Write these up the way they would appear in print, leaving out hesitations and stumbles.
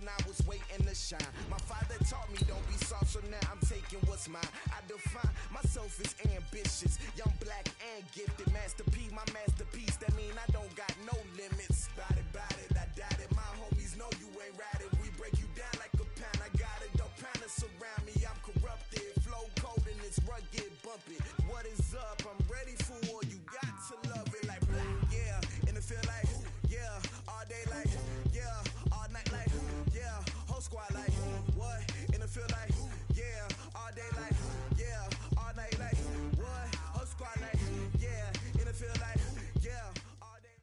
I was waiting to shine. My father taught me don't be soft, so now I'm taking what's mine. I define myself as ambitious, young, black, and gifted. Master P, my masterpiece. That mean I don't got no limits. Bout it, I doubt it. My homies know you ain't ratted. We break you down like a pound. I got it, don't panic surround me. I'm corrupted, flow cold and it's rugged, bumpy. What is up? I'm ready for war. You got to love it like black, yeah. And it feel like, yeah, all day like, yeah, all night like, yeah, whole squad like, what? And it feel like, yeah, all day like, yeah, all night like, what? Whole squad like, yeah, and it feel like, yeah, all day.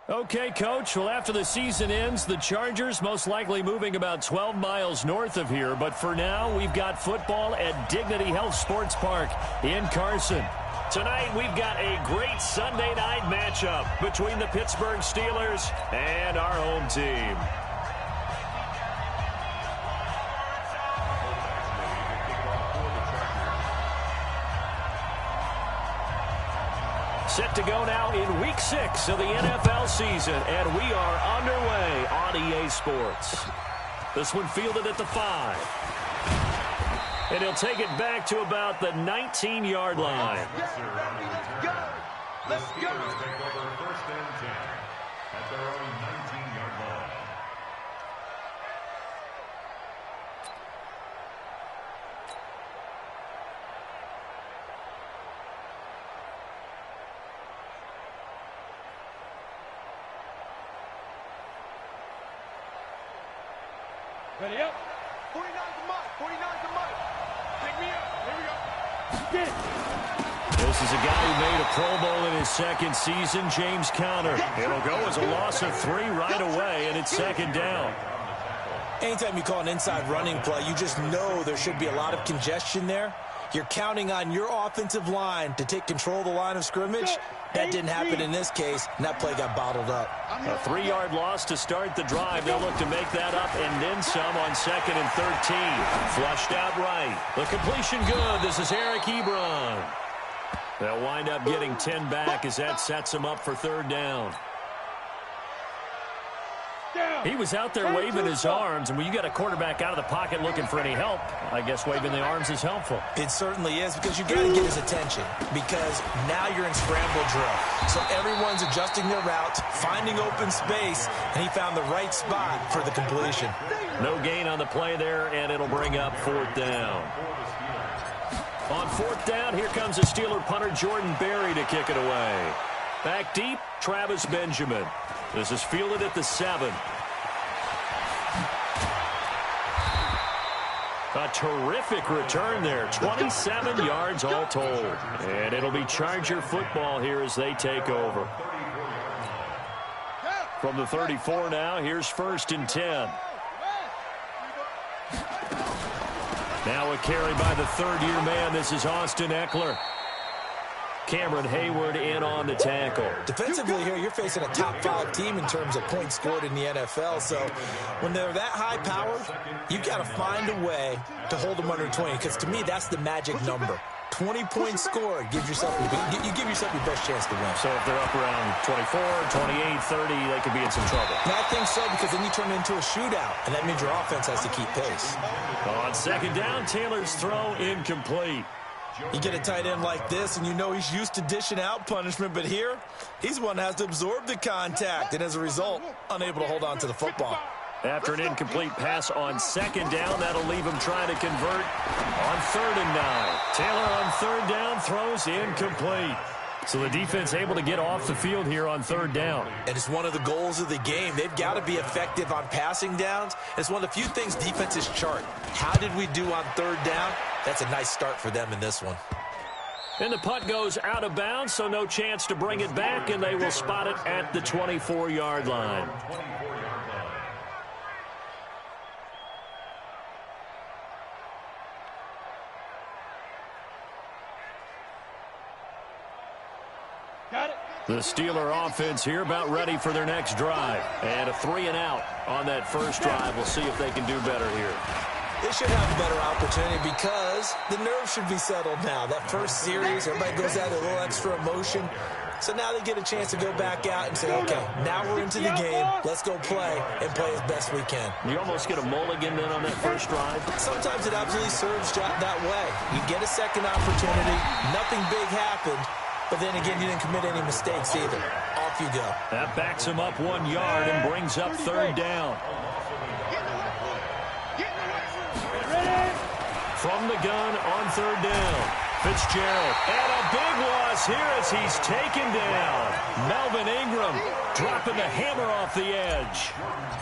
Okay, Coach. Well, after the season ends, the Chargers most likely moving about 12 miles north of here. But for now, we've got football at Dignity Health Sports Park in Carson. Tonight, we've got a great Sunday night matchup between the Pittsburgh Steelers and our home team. Set to go now in Week 6 of the NFL season, and we are underway on EA Sports. This one fielded at the 5. And he'll take it back to about the 19-yard line. Let's go! Let's go! Take over 1st and 10 at their own 19-yard line. Ready up. 49 to Mike. 49 to Mike. Pick me up. Here we go. Get it. This is a guy who made a Pro Bowl in his second season, James Conner. It'll go as a loss of 3 right away, and it's 2nd down. Anytime you call an inside running play, you just know there should be a lot of congestion there. You're counting on your offensive line to take control of the line of scrimmage. That didn't happen in this case, and that play got bottled up. A 3-yard loss to start the drive. They'll look to make that up and then some on 2nd and 13. Flushed out right. The completion good. This is Eric Ebron. They'll wind up getting 10 back as that sets them up for 3rd down. He was out there waving his arms, and when you got a quarterback out of the pocket looking for any help, I guess waving the arms is helpful. It certainly is, because you got to get his attention, because now you're in scramble drill. So everyone's adjusting their routes, finding open space, and he found the right spot for the completion. No gain on the play there, and it'll bring up 4th down. On 4th down, here comes a Steeler punter, Jordan Berry, to kick it away. Back deep, Travis Benjamin. This is fielded at the 7. A terrific return there. 27 yards all told. And it'll be Charger football here as they take over. From the 34 now, here's 1st and 10. Now a carry by the 3rd-year man. This is Austin Eckler. Cameron Hayward in on the tackle. Defensively here, you're facing a top-5 team in terms of points scored in the NFL. So when they're that high-powered, you've got to find a way to hold them under 20. Because to me, that's the magic number. 20 points scored. You give yourself your best chance to win. So if they're up around 24, 28, 30, they could be in some trouble. And I think so, because then you turn it into a shootout, and that means your offense has to keep pace. On 2nd down, Taylor's throw incomplete. You get a tight end like this, and you know he's used to dishing out punishment, but here, he's one that has to absorb the contact, and as a result, unable to hold on to the football. After an incomplete pass on 2nd down, that'll leave him trying to convert on 3rd and 9. Taylor on 3rd down throws incomplete. So the defense able to get off the field here on 3rd down. And it's one of the goals of the game. They've got to be effective on passing downs. It's one of the few things defenses chart. How did we do on 3rd down? That's a nice start for them in this one. And the punt goes out of bounds, so no chance to bring it back, and they will spot it at the 24-yard line. The Steeler offense here about ready for their next drive. And a 3-and-out on that first drive. We'll see if they can do better here. They should have a better opportunity because the nerves should be settled now. That first series, everybody goes out with a little extra emotion. So now they get a chance to go back out and say, okay, now we're into the game. Let's go play and play as best we can. You almost get a mulligan then on that first drive. Sometimes it absolutely serves that way. You get a second opportunity. Nothing big happened. But then again, you didn't commit any mistakes either. Off you go. That backs him up 1 yard and brings up third down. From the gun on third down. Fitzgerald. And a big loss here as he's taken down. Melvin Ingram dropping the hammer off the edge.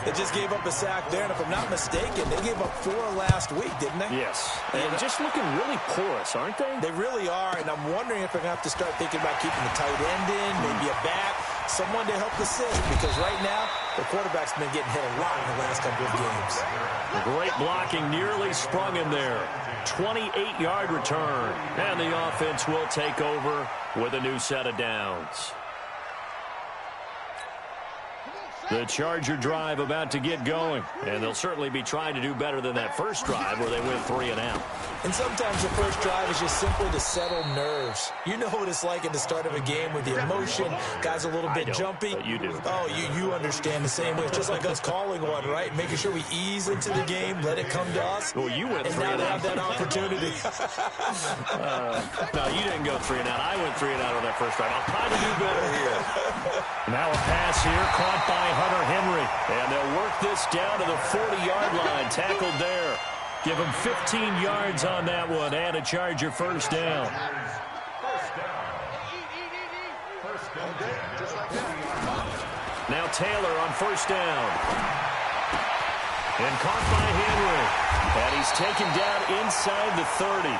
They just gave up a sack there, and if I'm not mistaken, they gave up 4 last week, didn't they? Yes. And just looking really porous, aren't they? They really are, and I'm wondering if they're going to have to start thinking about keeping the tight end in, maybe a back, someone to help assist, because right now, the quarterback's been getting hit a lot in the last couple of games. Great blocking, nearly sprung him there. 28-yard return, and the offense will take over with a new set of downs. The Charger drive about to get going, and they'll certainly be trying to do better than that first drive where they went 3-and-out. And sometimes the first drive is just simply to settle nerves. You know what it's like at the start of a game with the emotion. Guys a little bit jumpy. But you do. Oh, you understand the same way. It's just like us calling one, right? Making sure we ease into the game, let it come to us. Well, you went 3-and-out. And now they have that opportunity. No, you didn't go 3-and-out. I went 3-and-out on that first drive. I'll try to do better here. Now a pass here caught by Hunter Henry. And they'll work this down to the 40-yard line. Tackled there. Give him 15 yards on that one and a Charger first down. Now Taylor on first down. And caught by Henry. And he's taken down inside the 30.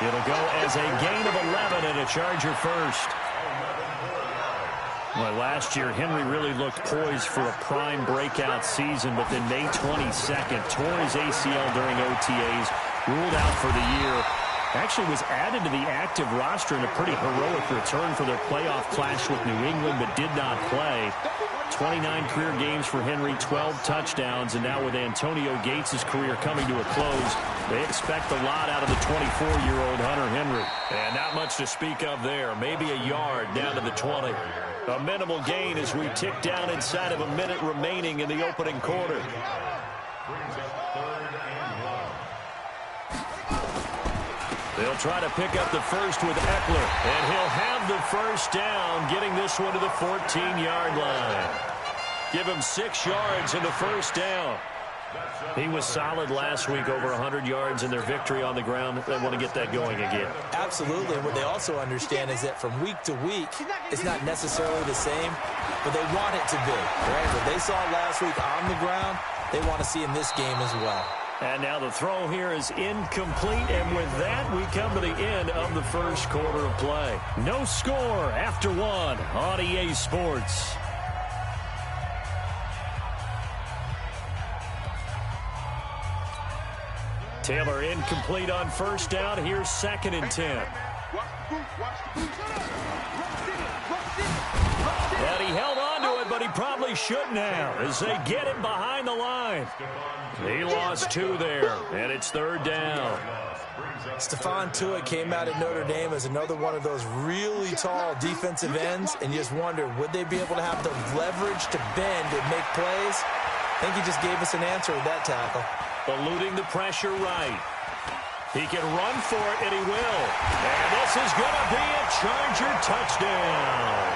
It'll go as a gain of 11 and a Charger first. Well, last year, Henry really looked poised for a prime breakout season, but then May 22nd, tore his ACL during OTAs, ruled out for the year. Actually was added to the active roster in a pretty heroic return for their playoff clash with New England, but did not play. 29 career games for Henry, 12 touchdowns, and now with Antonio Gates' career coming to a close, they expect a lot out of the 24-year-old Hunter Henry. And not much to speak of there. Maybe a yard down to the 20. A minimal gain as we tick down inside of a minute remaining in the opening quarter. They'll try to pick up the first with Eckler, and he'll have the first down, getting this one to the 14-yard line. Give him 6 yards in the first down. He was solid last week, over 100 yards in their victory on the ground. They want to get that going again. Absolutely. And what they also understand is that from week to week, it's not necessarily the same, but they want it to be. Right? What they saw last week on the ground, they want to see in this game as well. And now the throw here is incomplete, and with that, we come to the end of the first quarter of play. No score after one on EA Sports. Taylor incomplete on first down. Here's 2nd and 10. And he held on to it, but he probably shouldn't have as they get him behind the line. He lost 2 there, and it's 3rd down. Stephon Tuitt came out at Notre Dame as another one of those really tall defensive ends, and you just wonder, would they be able to have the leverage to bend and make plays? I think he just gave us an answer with that tackle. Eluding the pressure right. He can run for it, and he will. And this is going to be a Charger touchdown.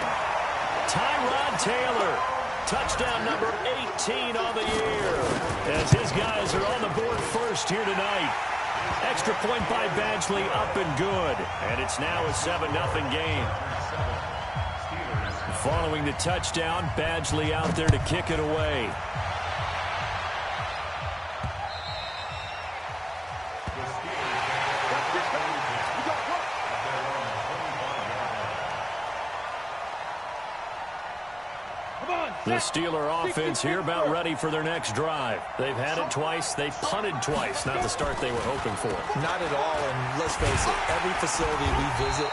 Tyrod Taylor, touchdown number 18 on the year, as his guys are on the board first here tonight. Extra point by Badgley, up and good. And it's now a 7-0 game. Following the touchdown, Badgley out there to kick it away. The Steeler offense here about ready for their next drive. They've had it twice. They've punted twice. Not the start they were hoping for. Not at all, and let's face it, every facility we visit,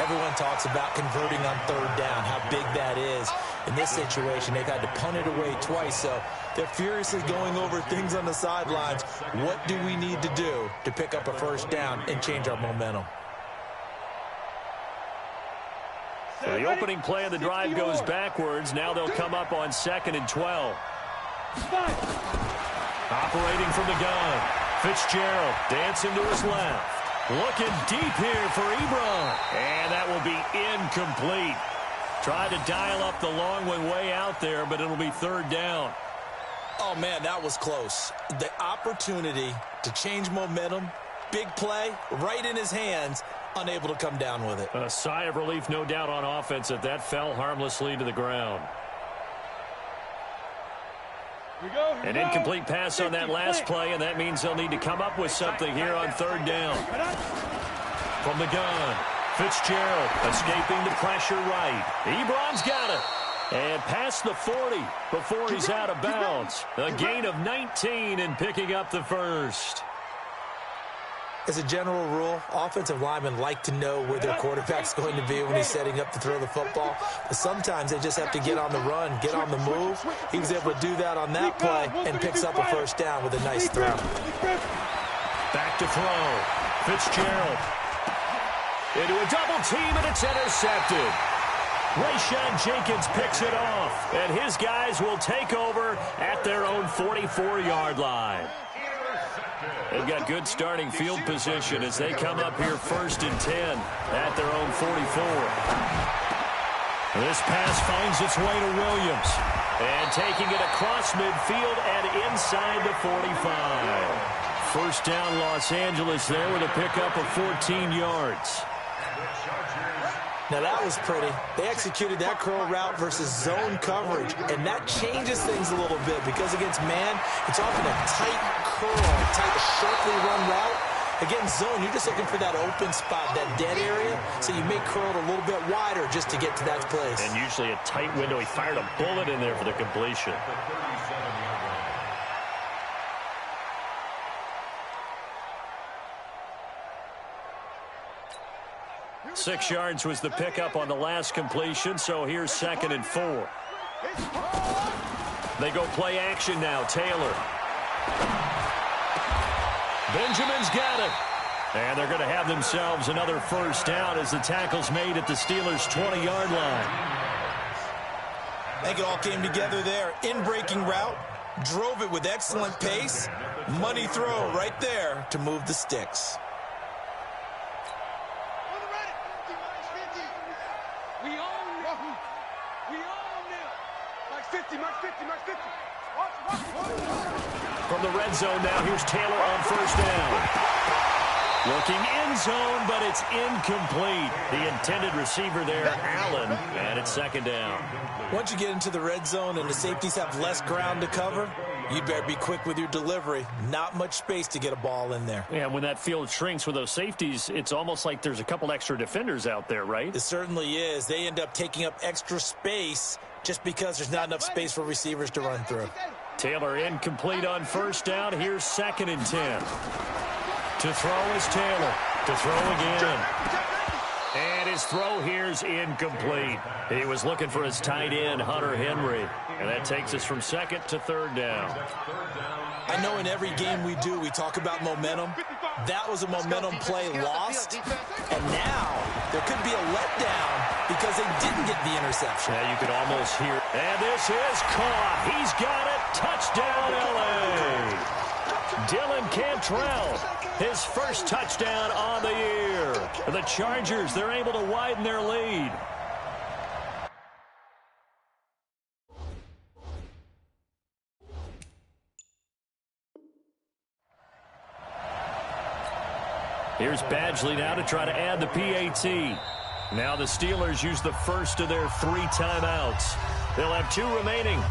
Everyone talks about converting on third down, how big that is. In this situation, they've had to punt it away twice, so they're furiously going over things on the sidelines. What do we need to do to pick up a first down and change our momentum? So the opening play of the drive goes backwards. Now they'll come up on 2nd and 12. Operating from the gun. Fitzgerald dancing to his left. Looking deep here for Ebron. And that will be incomplete. Tried to dial up the long one way out there, but it'll be third down. Oh, man, that was close. The opportunity to change momentum, big play, right in his hands, unable to come down with it. A sigh of relief, no doubt, on offense that fell harmlessly to the ground. An incomplete pass on that last play, and that means they'll need to come up with something here on third down. From the gun, Fitzgerald escaping the pressure right. Ebron's got it. And past the 40 before he's out of bounds. A gain of 19 and picking up the first. As a general rule, offensive linemen like to know where their quarterback's going to be when he's setting up to throw the football. But sometimes they just have to get on the run, get on the move. He was able to do that on that play and picks up a first down with a nice throw. Back to throw. Fitzgerald. Into a double team, and it's intercepted. Rayshawn Jenkins picks it off, and his guys will take over at their own 44-yard line. They've got good starting field position as they come up here 1st and 10 at their own 44. This pass finds its way to Williams. And taking it across midfield and inside the 45. First down, Los Angeles there with a pickup of 14 yards. Now that was pretty. They executed that curl route versus zone coverage, and that changes things a little bit because against man, it's often a tight curl, tight, sharply run route. Against zone, you're just looking for that open spot, that dead area, so you may curl it a little bit wider just to get to that place. And usually a tight window. He fired a bullet in there for the completion. 6 yards was the pickup on the last completion, so here's 2nd and 4. They go play action now. Taylor. Benjamin's got it. And they're going to have themselves another first down as the tackle's made at the Steelers' 20-yard line. I think it all came together there. In-breaking route, drove it with excellent pace. Money throw right there to move the sticks. From the red zone now, here's Taylor on first down. Looking end zone, but it's incomplete. The intended receiver there, Allen, and it's 2nd down. Once you get into the red zone and the safeties have less ground to cover, you'd better be quick with your delivery. Not much space to get a ball in there. Yeah, when that field shrinks with those safeties, it's almost like there's a couple extra defenders out there, right? It certainly is. They end up taking up extra space just because there's not enough space for receivers to run through. Taylor incomplete on first down. Here's 2nd and 10. To throw is Taylor. To throw again. And his throw here's incomplete. He was looking for his tight end, Hunter Henry. And that takes us from 2nd to 3rd down. I know in every game we do, we talk about momentum. That was a momentum play lost. And now there could be a letdown because they didn't get the interception. Yeah, you could almost hear. And this is caught. He's got it. Touchdown, L.A. Dylan Cantrell, his first touchdown on the year. The Chargers, they're able to widen their lead. Here's Badgley now to try to add the PAT. Now the Steelers use the first of their 3 timeouts. They'll have 2 remaining.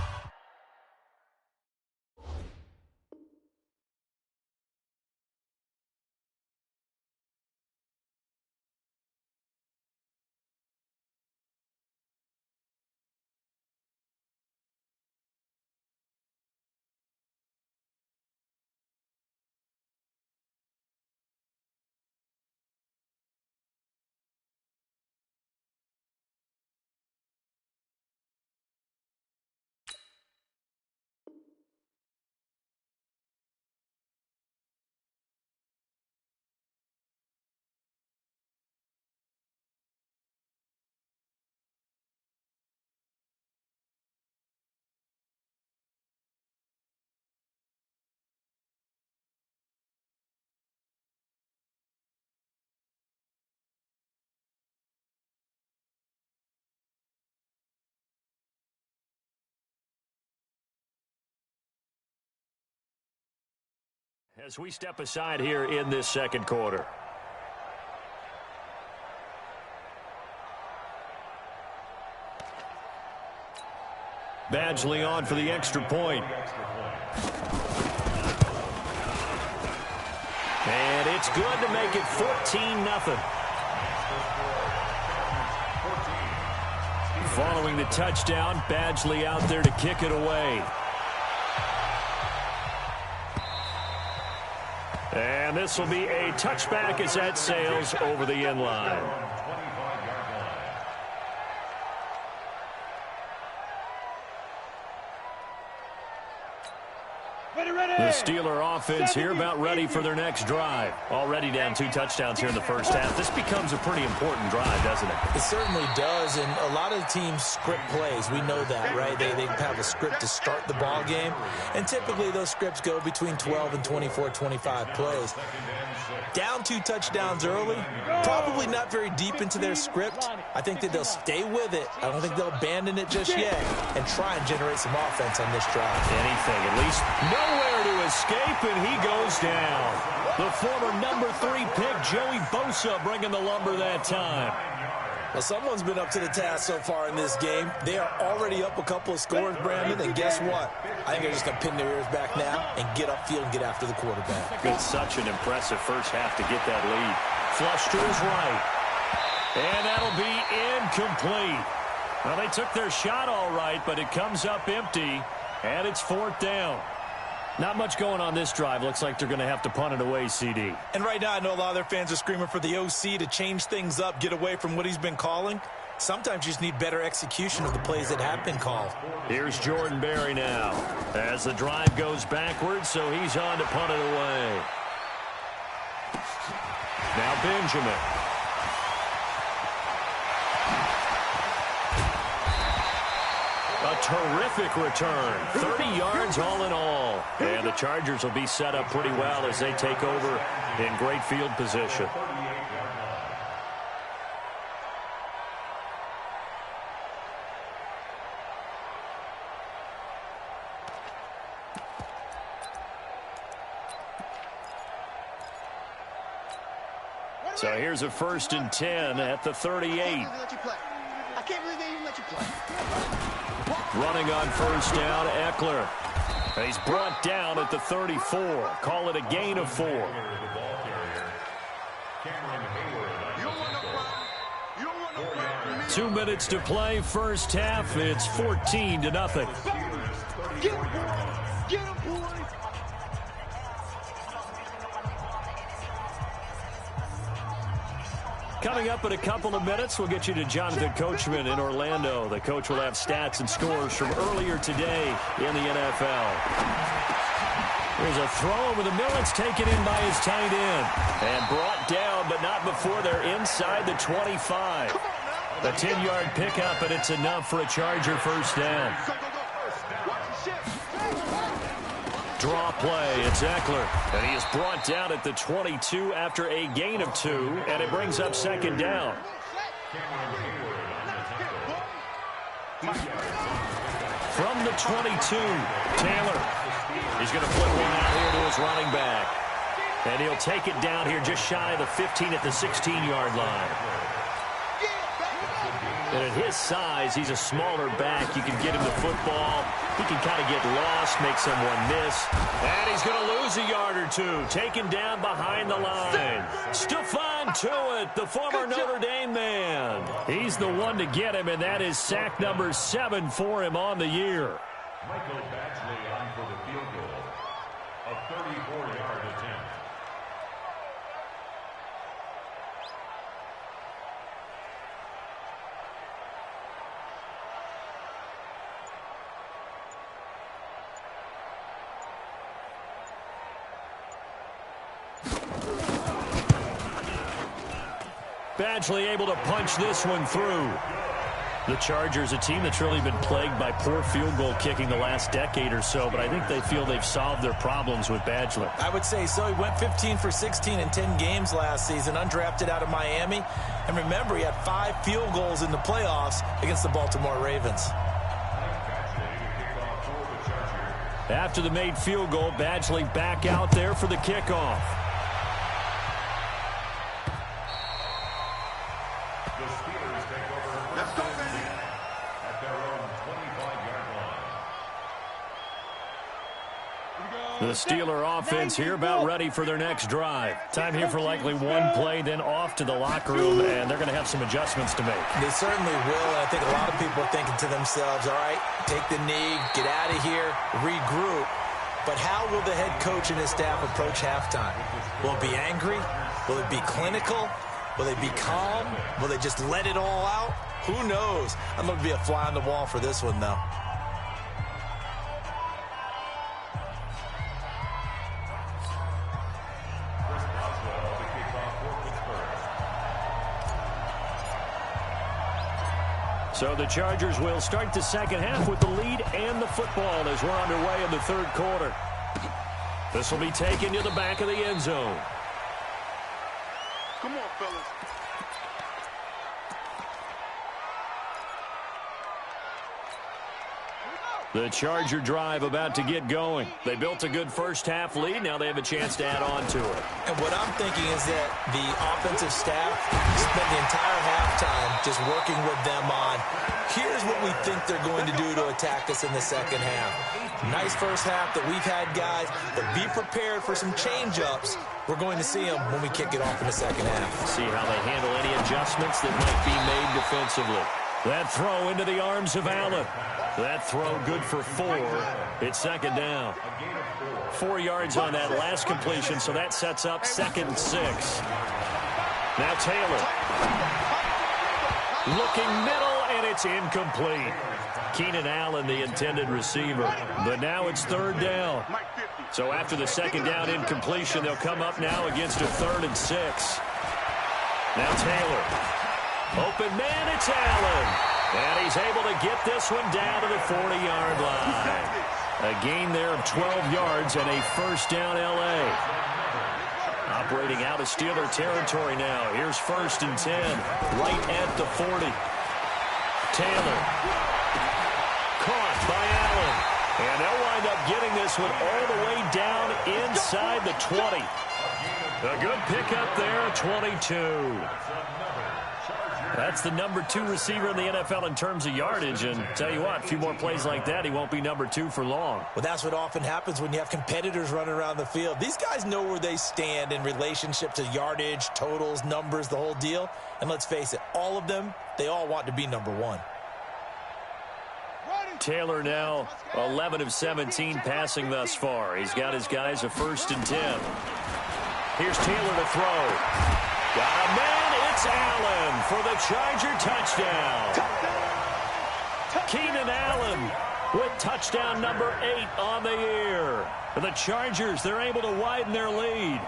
As we step aside here in this second quarter. Badgley on for the extra point. And it's good to make it 14-0. Following the touchdown, Badgley out there to kick it away. And this will be a touchback as that sails over the end line. The Steeler offense here about ready for their next drive. Already down 2 touchdowns here in the first half. This becomes a pretty important drive, doesn't it? It certainly does, and a lot of teams script plays. We know that, right? They have a script to start the ball game, and typically those scripts go between 12 and 24, 25 plays. Down 2 touchdowns early, probably not very deep into their script. I think that they'll stay with it. I don't think they'll abandon it just yet and try and generate some offense on this drive. Anything, at least nowhere to escape, and he goes down. The former number 3 pick, Joey Bosa, bringing the lumber that time. Well, someone's been up to the task so far in this game. They are already up a couple of scores, Brandon, and guess what? I think they're just going to pin their ears back now and get upfield and get after the quarterback. It's such an impressive first half to get that lead. Flush to his right. And that'll be incomplete. Well, they took their shot all right, but it comes up empty, and it's 4th down. Not much going on this drive. Looks like they're going to have to punt it away, CD. And right now, I know a lot of their fans are screaming for the OC to change things up, get away from what he's been calling. Sometimes you just need better execution of the plays that have been called. Here's Jordan Berry now as the drive goes backwards, so he's on to punt it away. Now Benjamin. A terrific return. 30 yards all in all. And the Chargers will be set up pretty well as they take over in great field position. So here's a 1st and 10 at the 38. I can't believe they even let you play. Running on 1st down, Eckler. He's brought down at the 34. Call it a gain of 4. 2 minutes to play, first half. It's 14-0. Get him, boys. Coming up in a couple of minutes, we'll get you to Jonathan Coachman in Orlando. The coach will have stats and scores from earlier today in the NFL. There's a throw over the middle. It's taken in by his tight end. And brought down, but not before they're inside the 25. A 10-yard pickup, and it's enough for a Charger first down. Draw play, it's Eckler, and he is brought down at the 22 after a gain of 2, and it brings up 2nd down. From the 22, Taylor. He's going to flip one out here to his running back. And he'll take it down here just shy of the 15 at the 16-yard line. And at his size, he's a smaller back. You can get him the football. He can kind of get lost, make someone miss. And he's going to lose a yard or 2. Taken down behind the line. Stephon Tuitt, the former Notre Dame man. He's the one to get him, and that is sack number 7 for him on the year. Michael Badgley on for the field goal. A 34-yard attempt. Badgley able to punch this one through. The Chargers, a team that's really been plagued by poor field goal kicking the last decade or so, but I think they feel they've solved their problems with Badgley. I would say so. He went 15 for 16 in 10 games last season, undrafted out of Miami. And remember, he had 5 field goals in the playoffs against the Baltimore Ravens. After the made field goal, Badgley back out there for the kickoff. The Steelers take over. Let's go, baby. At their own 25-yard line. The Steeler offense here about ready for their next drive. Time here for likely one play, then off to the locker room, and they're going to have some adjustments to make. They certainly will, and I think a lot of people are thinking to themselves, all right, take the knee, get out of here, regroup. But how will the head coach and his staff approach halftime? Will it be angry? Will it be clinical? Will they be calm? Will they just let it all out? Who knows? I'm going to be a fly on the wall for this one, though. So the Chargers will start the second half with the lead and the football as we're underway in the third quarter. This will be taken to the back of the end zone. Come on, fellas. The Charger drive about to get going. They built a good first-half lead. Now they have a chance to add on to it. And what I'm thinking is that the offensive staff spent the entire halftime just working with them on, here's what we think they're going to do to attack us in the second half. Nice first half that we've had, guys, but be prepared for some change-ups. We're going to see them when we kick it off in the second half. See how they handle any adjustments that might be made defensively. That throw into the arms of Allen. That throw good for 4. It's second down. 4 yards on that last completion, so that sets up 2nd and 6. Now Taylor. Looking middle, and it's incomplete. Keenan Allen, the intended receiver. But now it's 3rd down. So after the 2nd down incompletion, they'll come up now against a 3rd and 6. Now Taylor. Open man, it's Allen. And he's able to get this one down to the 40-yard line. A gain there of 12 yards and a first down L.A. Operating out of Steeler territory now. Here's 1st and 10, right at the 40. Taylor. Caught by Allen. And they'll wind up getting this one all the way down inside the 20. A good pickup there, 22. That's the number 2 receiver in the NFL in terms of yardage. And tell you what, a few more plays like that, he won't be number 2 for long. Well, that's what often happens when you have competitors running around the field. These guys know where they stand in relationship to yardage, totals, numbers, the whole deal. And let's face it, all of them, they all want to be number 1. Taylor now 11 of 17 passing thus far. He's got his guys a 1st and 10. Here's Taylor to throw. Got a man. It's Allen for the Charger touchdown. Keenan Allen with touchdown number 8 on the year. For the Chargers, they're able to widen their lead.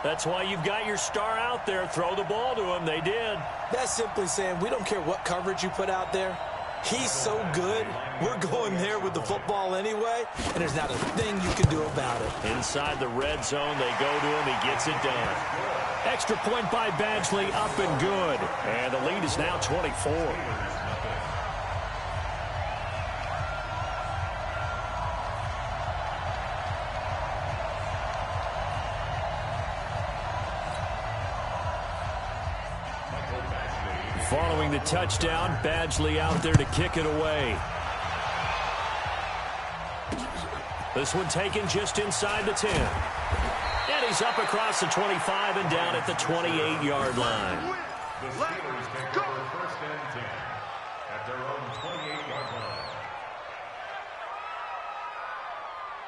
That's why you've got your star out there. Throw the ball to him. They did. That's simply saying we don't care what coverage you put out there. He's so good, we're going there with the football anyway, and there's not a thing you can do about it. Inside the red zone, they go to him. He gets it done. Extra point by Badgley, up and good. And the lead is now 24. Following the touchdown, Badgley out there to kick it away. This one taken just inside the 10. And he's up across the 25 and down at the 28-yard line. The Steelers take over 1st and 10 at their own 28-yard line.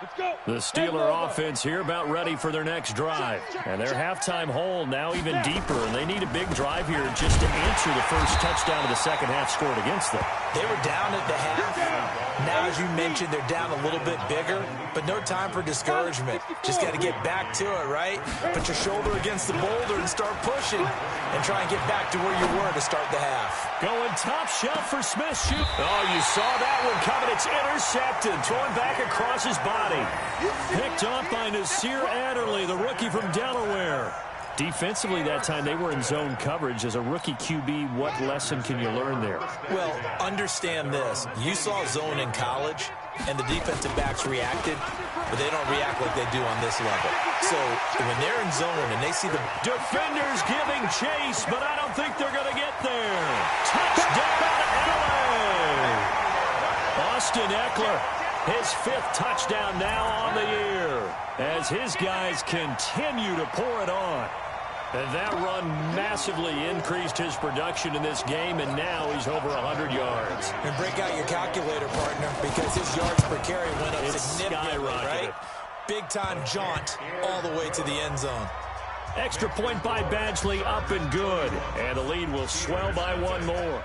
Let's go. The Steeler offense here about ready for their next drive. And their halftime hole now even deeper, and they need a big drive here just to answer the first touchdown of the second half scored against them. They were down at the half. Now, as you mentioned, they're down a little bit bigger, but no time for discouragement. Just got to get back to it, right? Put your shoulder against the boulder and start pushing and try and get back to where you were to start the half. Going top shelf for Smith. Shoot. Oh, you saw that one coming. It's intercepted. Throwing back across his body. Picked off by Nasir Adderley, the rookie from Delaware. Defensively that time, they were in zone coverage. As a rookie QB, what lesson can you learn there? Well, understand this. You saw zone in college. and the defensive backs reacted, but they don't react like they do on this level. So when they're in zone and they see the defenders giving chase, but I don't think they're going to get there. Touchdown, LA! Austin Eckler, his 5th touchdown now on the year, as his guys continue to pour it on. And that run massively increased his production in this game, and now he's over 100 yards. And break out your calculator, partner, because his yards per carry went up significantly, right? Big-time jaunt all the way to the end zone. Extra point by Badgley, up and good. And the lead will swell by 1 more.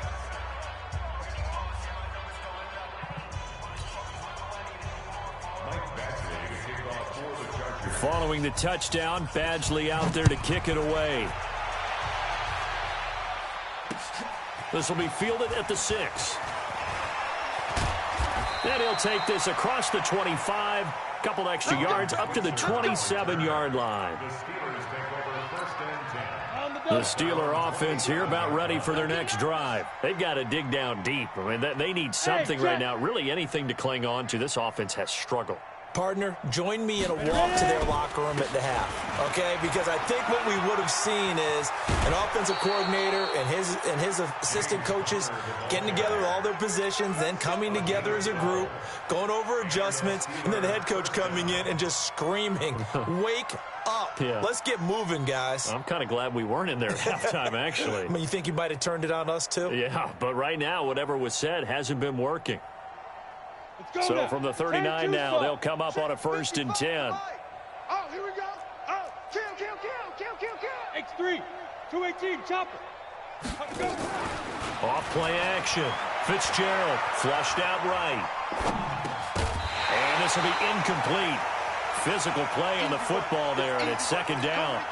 Following the touchdown, Badgley out there to kick it away. This will be fielded at the 6. Then he'll take this across the 25. Couple extra yards up to the 27-yard line. The Steeler offense here about ready for their next drive. They've got to dig down deep. I mean, they need something right now, really anything to cling on to. This offense has struggled. Partner, join me in a walk to their locker room at the half, okay? Because I think what we would have seen is an offensive coordinator and his assistant coaches getting together with all their positions, then coming together as a group, going over adjustments, and then the head coach coming in and just screaming, wake up. Yeah. Let's get moving, guys. I'm kind of glad we weren't in there at halftime, actually. I mean, you think you might have turned it on us, too? Yeah, but right now, whatever was said hasn't bbeen working. So from the 39 now, they'll come up on a 1st and 10. Oh, here we go. Oh, kill. X3, 218, chopper. Off play action. Fitzgerald flushed out right. And this will be incomplete. Physical play on the football there, and it's 2nd down.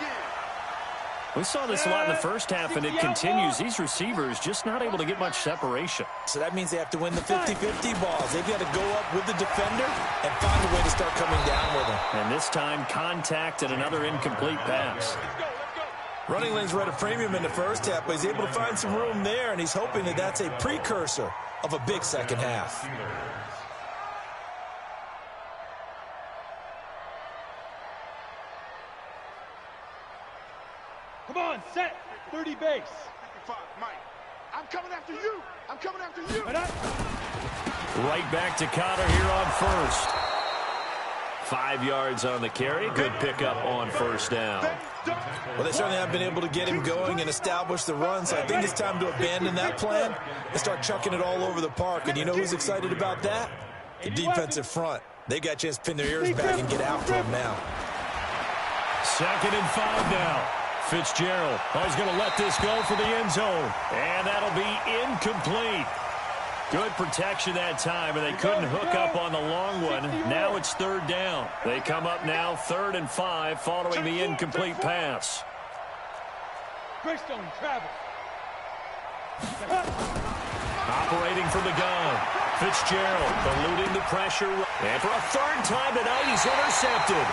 We saw this a lot in the first half, and it continues. These receivers just not able to get much separation. So that means they have to win the 50-50 balls. They've got to go up with the defender and find a way to start coming down with them. And this time, contact and another incomplete pass. Running lanes were at a premium in the first half, but he's able to find some room there, and he's hoping that that's a precursor of a big second half. Come on, set. 30 base. Mike. I'm coming after you. Right back to Cotter here on 1st. 5 yards on the carry. Good pickup on 1st down. Well, they certainly have been able to get him going and establish the run, so I think it's time to abandon that plan and start chucking it all over the park. And you know who's excited about that? The defensive front. They got a chance to pin their ears back and get after him now. 2nd and 5 now. Fitzgerald is going to let this go for the end zone. And that'll be incomplete. Good protection that time, and they couldn't hook up on the long one. Now it's 3rd down. They come up now 3rd and 5 following the incomplete pass. Greystone travel. Operating from the gun. Fitzgerald eluding the pressure. And for a 3rd time tonight, he's intercepted.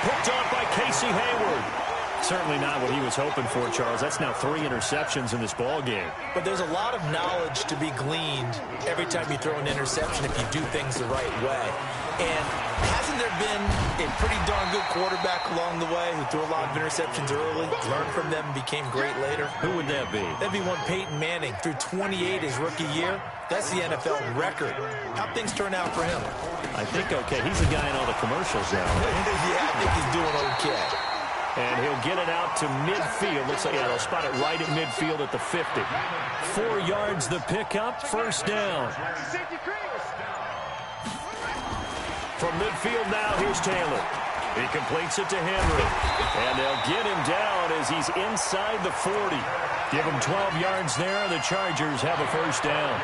Picked off by Casey Hayward. Certainly not what he was hoping for, Charles. That's now 3 interceptions in this ball game. But there's a lot of knowledge to be gleaned every time you throw an interception if you do things the right way. And hasn't there been a pretty darn good quarterback along the way who threw a lot of interceptions early, learned from them, and became great later? Who would that be? That'd be one Peyton Manning. Threw 28 his rookie year. That's the NFL record. How'd things turn out for him? I think okay. He's a guy in all the commercials now. Yeah, I think he's doing okay. And he'll get it out to midfield. Looks like, yeah, they'll spot it right at midfield at the 50. 4 yards the pickup, 1st down. From midfield now, here's Taylor. He completes it to Henry. And they'll get him down as he's inside the 40. Give him 12 yards there, and the Chargers have a 1st down.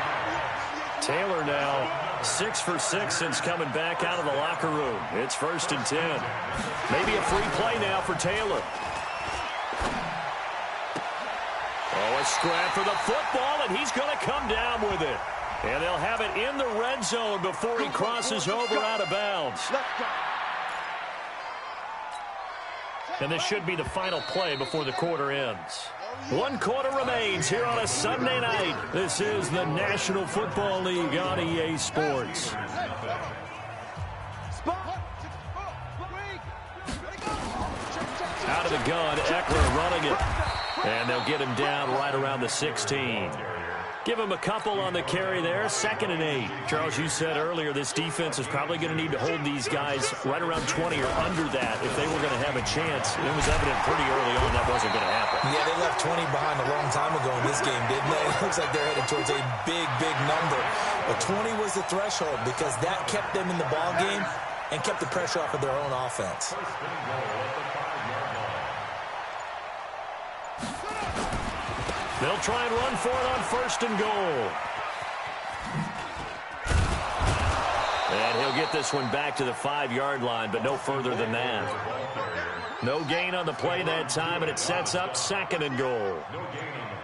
Taylor now 6 for 6 since coming back out of the locker room. It's 1st and 10. Maybe a free play now for Taylor. Oh, a scrap for the football, and he's going to come down with it. And they'll have it in the red zone before he crosses over out of bounds. And this should be the final play before the quarter ends. 1 quarter remains here on a Sunday night. This is the National Football League on EA Sports. Out of the gun, Eckler running it. And they'll get him down right around the 16. Give him a couple on the carry there, 2nd and 8. Charles, you said earlier this defense is probably going to need to hold these guys right around 20 or under that if they were going to have a chance. It was evident pretty early on that wasn't going to happen. Yeah, they left 20 behind a long time ago in this game, didn't they? It looks like they're headed towards a big, big number. But 20 was the threshold because that kept them in the ball game and kept the pressure off of their own offense. They'll try and run for it on 1st and goal. And he'll get this one back to the 5-yard line, but no further than that. No gain on the play that time, and it sets up 2nd and goal.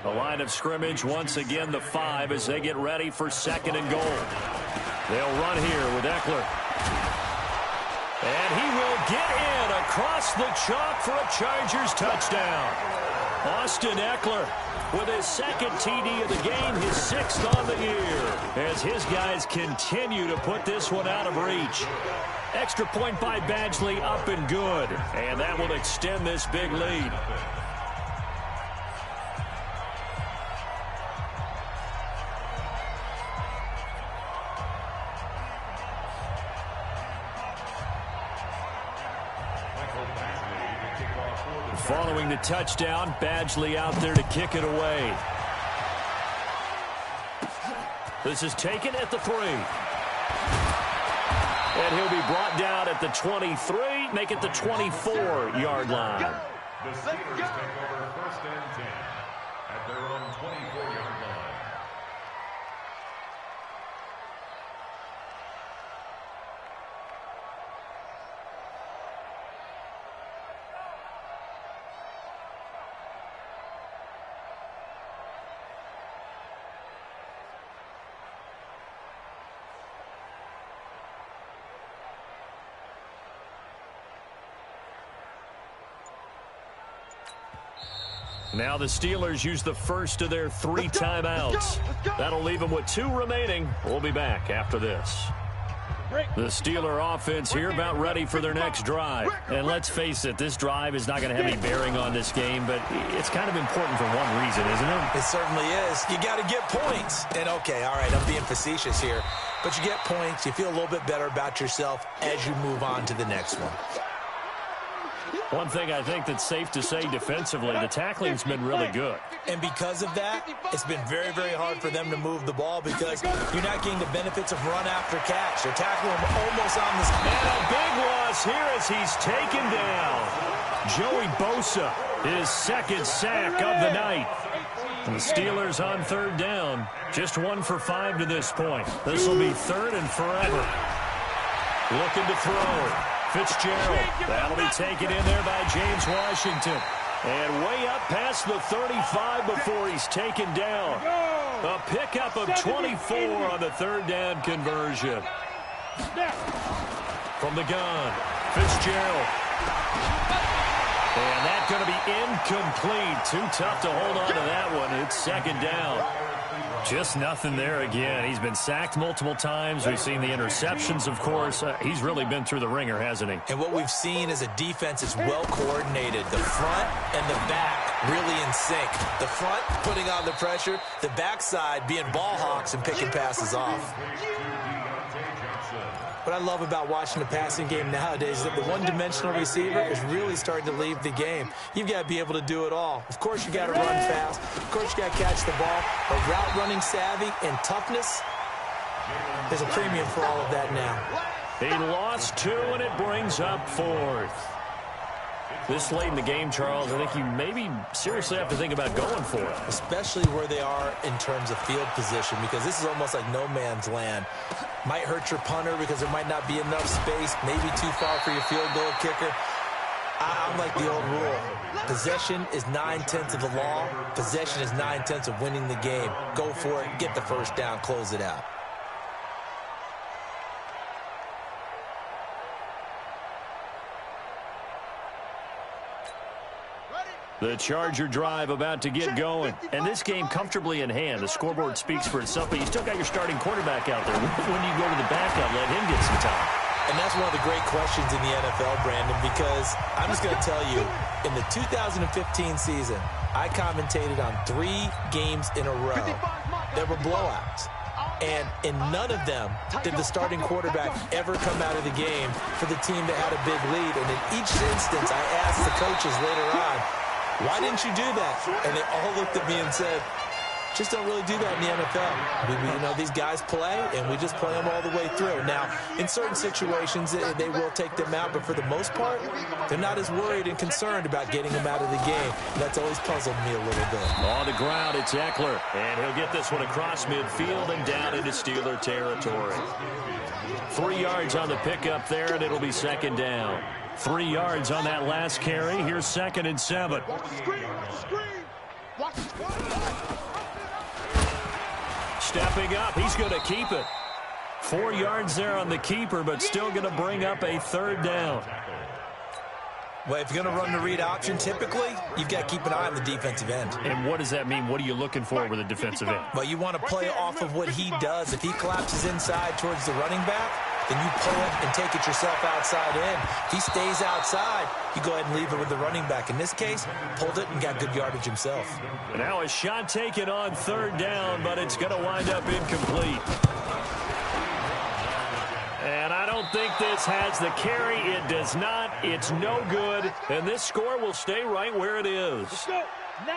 The line of scrimmage, once again, the 5 as they get ready for 2nd and goal. They'll run here with Eckler. And he will get in across the chalk for a Chargers touchdown. Austin Eckler with his 2nd TD of the game, his 6th on the year, as his guys continue to put this one out of reach. Extra point by Badgley, up and good, and that will extend this big lead. Following the touchdown, Badgley out there to kick it away. This is taken at the 3. And he'll be brought down at the 23, make it the 24-yard line. The Steelers take over 1st and 10 at their own 24-yard line. Now the Steelers use the first of their 3 timeouts. That'll leave them with 2 remaining. We'll be back after this. The Steeler offense here about ready for their next drive. And let's face it, this drive is not going to have any bearing on this game, but it's kind of important for one reason, isn't it? It certainly is. You got to get points. And, okay, all right, I'm being facetious here. But you get points, you feel a little bit better about yourself as you move on to the next one. One thing I think that's safe to say defensively, the tackling's been really good. And because of that, it's been very, very hard for them to move the ball because you're not getting the benefits of run after catch. They're tackling him almost on the spot. And a big loss here as he's taken down. Joey Bosa, his 2nd sack of the night. And the Steelers on 3rd down. Just 1 for 5 to this point. This will be 3rd and forever. Looking to throw. Fitzgerald, that'll be taken in there by James Washington. And way up past the 35 before he's taken down. A pickup of 24 on the 3rd down conversion. From the gun, Fitzgerald. And that's going to be incomplete. Too tough to hold on to that one. It's 2nd down. Just nothing there again. He's been sacked multiple times. We've seen the interceptions, of course. He's really been through the ringer, hasn't he? And what we've seen is a defense is well coordinated. The front and the back really in sync. The front putting on the pressure. The backside being ball hawks and picking passes off. What I love about watching the passing game nowadays is that the one-dimensional receiver is really starting to leave the game. You've got to be able to do it all. Of course, you got to run fast. Of course, you got to catch the ball. But route running savvy and toughness, there's a premium for all of that now. He lost 2, and it brings up 4th. This late in the game, Charles, I think you maybe seriously have to think about going for it. Especially where they are in terms of field position, because this is almost like no man's land. Might hurt your punter because there might not be enough space, maybe too far for your field goal kicker. I'm like the old rule. Possession is 9/10 of the law. Possession is 9/10 of winning the game. Go for it, get the first down, close it out. The Charger drive about to get going. And this game comfortably in hand. The scoreboard speaks for itself, but you still got your starting quarterback out there. When you go to the backup, let him get some time. And that's one of the great questions in the NFL, Brandon, because I'm just going to tell you, in the 2015 season, I commentated on 3 games in a row that were blowouts. And in none of them did the starting quarterback ever come out of the game for the team that had a big lead. And in each instance, I asked the coaches later on, why didn't you do that? And they all looked at me and said, just don't really do that in the NFL. You know, these guys play, and we just play them all the way through. Now, in certain situations, they will take them out, but for the most part, they're not as worried and concerned about getting them out of the game. That's always puzzled me a little bit. On the ground, it's Eckler, and he'll get this one across midfield and down into Steeler territory. 3 yards on the pickup there, and it'll be second down. 3 yards on that last carry. Here's 2nd and 7. Stepping up, he's going to keep it. 4 yards there on the keeper, but still going to bring up a 3rd down. Well, if you're going to run the read option, typically, you've got to keep an eye on the defensive end. And what does that mean? What are you looking for with a defensive end? Well, you want to play off of what he does. If he collapses inside towards the running back, then you pull it and take it yourself outside in. If he stays outside, you go ahead and leave it with the running back. In this case, pulled it and got good yardage himself. Now a shot taken on 3rd down, but it's going to wind up incomplete. And I don't think this has the carry. It does not. It's no good. And this score will stay right where it is.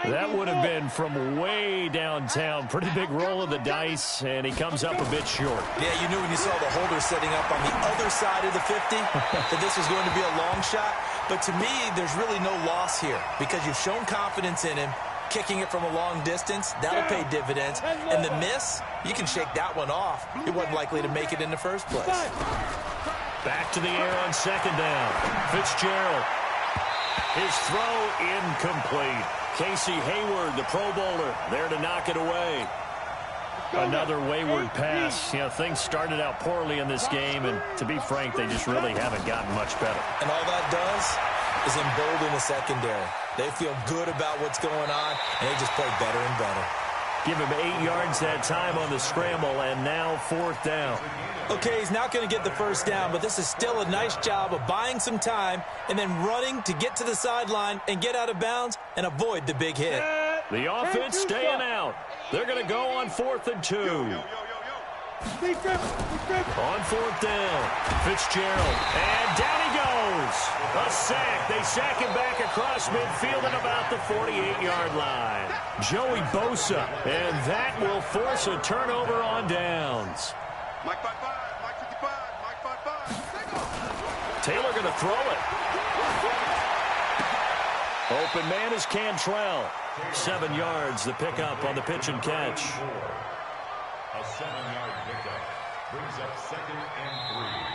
That would have been from way downtown. Pretty big roll of the dice, and he comes up a bit short. Yeah, you knew when you saw the holder setting up on the other side of the 50 that this was going to be a long shot. But to me, there's really no loss here because you've shown confidence in him. Kicking it from a long distance, that'll pay dividends. And the miss, you can shake that one off. It wasn't likely to make it in the first place. Back to the air on 2nd down. Fitzgerald. His throw incomplete. Casey Hayward, the Pro Bowler, there to knock it away. Another wayward pass. You know, things started out poorly in this game, and to be frank, they just really haven't gotten much better. And all that does is embolden the secondary. They feel good about what's going on, and they just play better and better. Give him 8 yards that time on the scramble, and now 4th down. Okay, he's not going to get the 1st down, but this is still a nice job of buying some time and then running to get to the sideline and get out of bounds and avoid the big hit. The offense staying out. They're going to go on 4th and 2. On 4th down, Fitzgerald, and down he goes. A sack. They sack him back across midfield at about the 48-yard line. Joey Bosa, and that will force a turnover on downs. Mike 5-5, Mike 55, Mike 5-5. Taylor going to throw it. Open man is Cantrell. 7 yards, the pickup on the pitch and catch. A 7-yard pickup brings up 2nd and 3.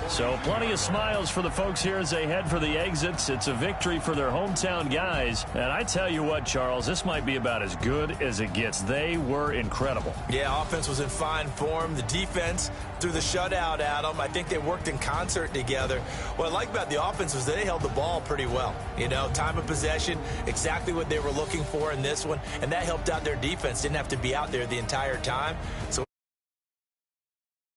So plenty of smiles for the folks here as they head for the exits. It's a victory for their hometown guys. And I tell you what, Charles, this might be about as good as it gets. They were incredible. Yeah, offense was in fine form. The defense threw the shutout at them. I think they worked in concert together. What I like about the offense was they held the ball pretty well. You know, time of possession, exactly what they were looking for in this one. And that helped out their defense. Didn't have to be out there the entire time. So